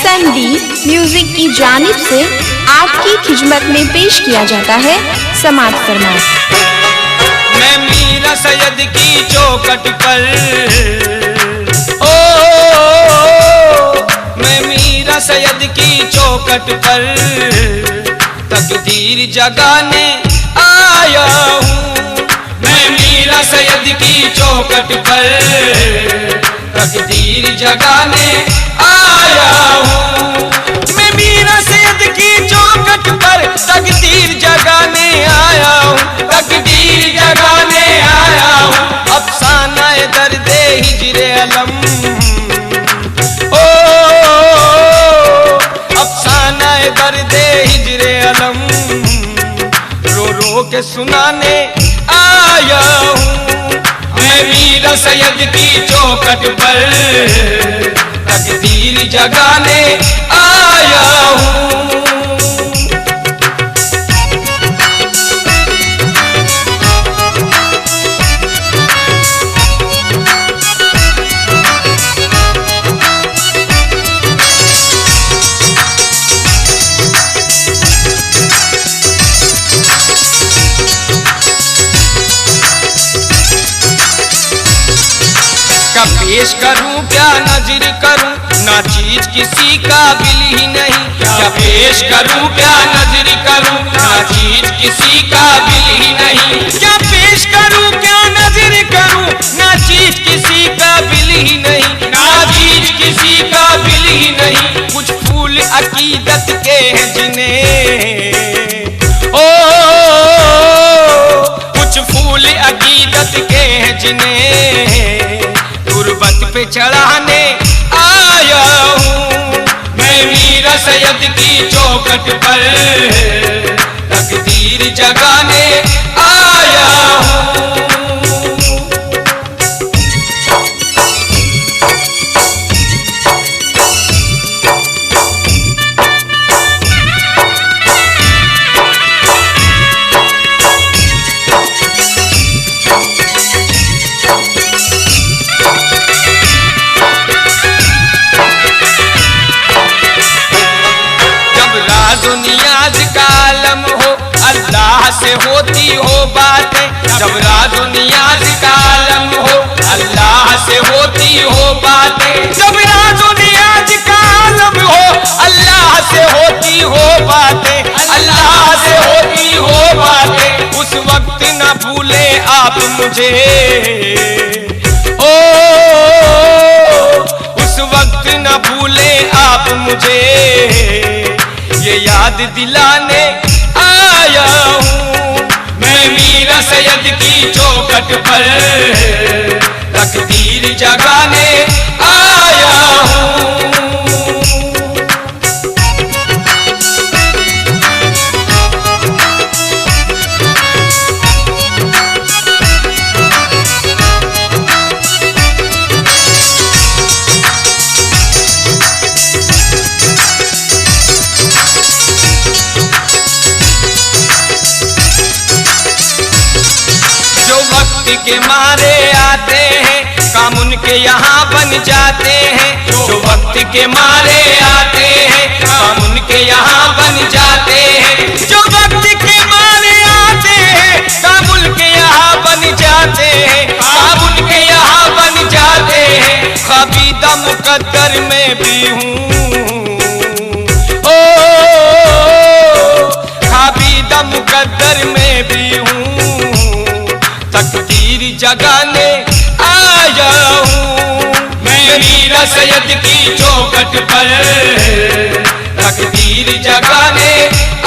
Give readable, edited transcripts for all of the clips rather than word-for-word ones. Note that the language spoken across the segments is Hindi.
SND म्यूजिक की जानिब से आपकी खिदमत में पेश किया जाता है समाअत फरमाएं। मैं मीरा सैयद की चौखट पर मैं मीरा सैयद की चौखट पर तकदीर जगाने आया हूँ। मैं मीरा सैयद की चौखट पर तकदीर जगाने आया हूँ। मैं मीरा सैयद की चौखट पर तकदीर जगाने आया हूँ, तकदीर जगाने आया हूँ। अफसाना दर्दे हिजरे अलम अफसाना दर्दे हिजरे अलम रो रो के सुनाने आया हूँ। मैं मीरा सैयद की चौखट पर तकदीर जगाने आया हूँ। पेश करूं क्या नजर करूं, ना चीज किसी काबिल ही नहीं। क्या पेश करूं क्या नजर करूं, ना चीज किसी काबिल ही नहीं। क्या पेश करूं क्या नजर करूं, ना चीज किसी काबिल ही नहीं, ना चीज किसी काबिल ही नहीं। कुछ फूल अकीदत के हैं जिन्हें कुछ फूल अकीदत के हैं जिन्हें गुर्बत पे चढ़ाने आया हूँ। मैं मीरा सैयद की चौखट पर तकदीर जगाने आया हूँ। से होती हो बातें, जब राज़ नियाज़ का आलम हो अल्लाह से होती हो बातें। जब राज़ नियाज़ का आलम हो अल्लाह से होती हो बातें, अल्लाह से होती हो बातें। उस वक्त न भूले आप मुझे उस वक्त न भूले आप मुझे, ये याद दिलाने आया हूँ। मैं मीरा सैयद की चौखट पर तकदीर जगाने आया हूँ। के मारे आते हैं काम उनके यहाँ बन जाते हैं। जो वक्त के मारे आते हैं काम उनके यहाँ बन जाते हैं। जो वक्त के मारे आते हैं काम उनके यहाँ बन जाते हैं, काम उनके यहाँ बन जाते हैं। ख़बीदा मुक़द्दर में भी हूँ ख़बीदा मुक़द्दर में भी हूँ। तकदीर जगाने आया हूँ। मैं मीरा सैयद की चौखट पर तकदीर जगाने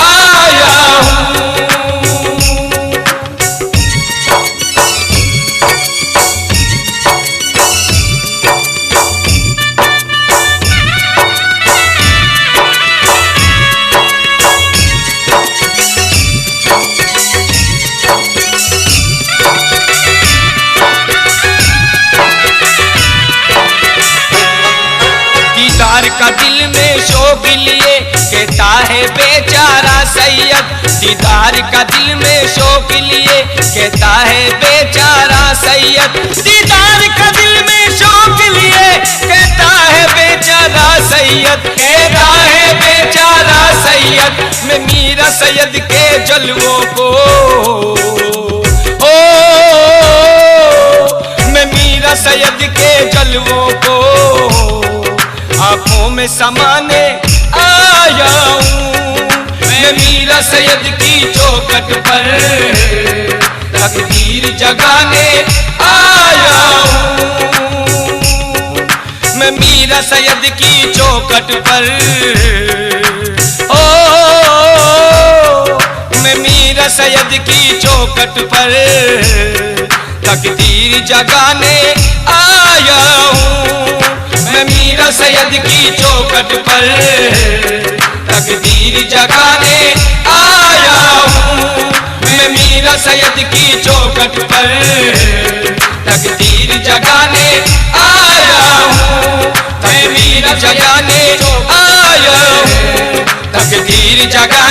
आया हूँ। का दिल में शौक लिए कहता है बेचारा सैयद। दीदार का दिल में शौक लिए कहता है बेचारा सैयद। दीदार का दिल में शौक लिए कहता है बेचारा सैयद। सैयद मैं मीरा सैयद के जलवों को, ओ मैं मीरा सैयद के जलवों को आंखों में समाने आया हूँ। मैं मीरा सैयद की चौखट पर तकदीर जगाने आया हूँ। मैं मीरा सैयद की चौखट पर, ओ मैं मीरा सैयद की चौखट पर तकदीर जगाने आया हूँ। मैं मीरा सैयद की चौखट पर तकदीर जगाने आया हूँ। मैं मीरा सैयद की चौखट पर तकदीर जगाने आया हूँ। मैं मीरा जगाने आया हूँ, तकदीर जगा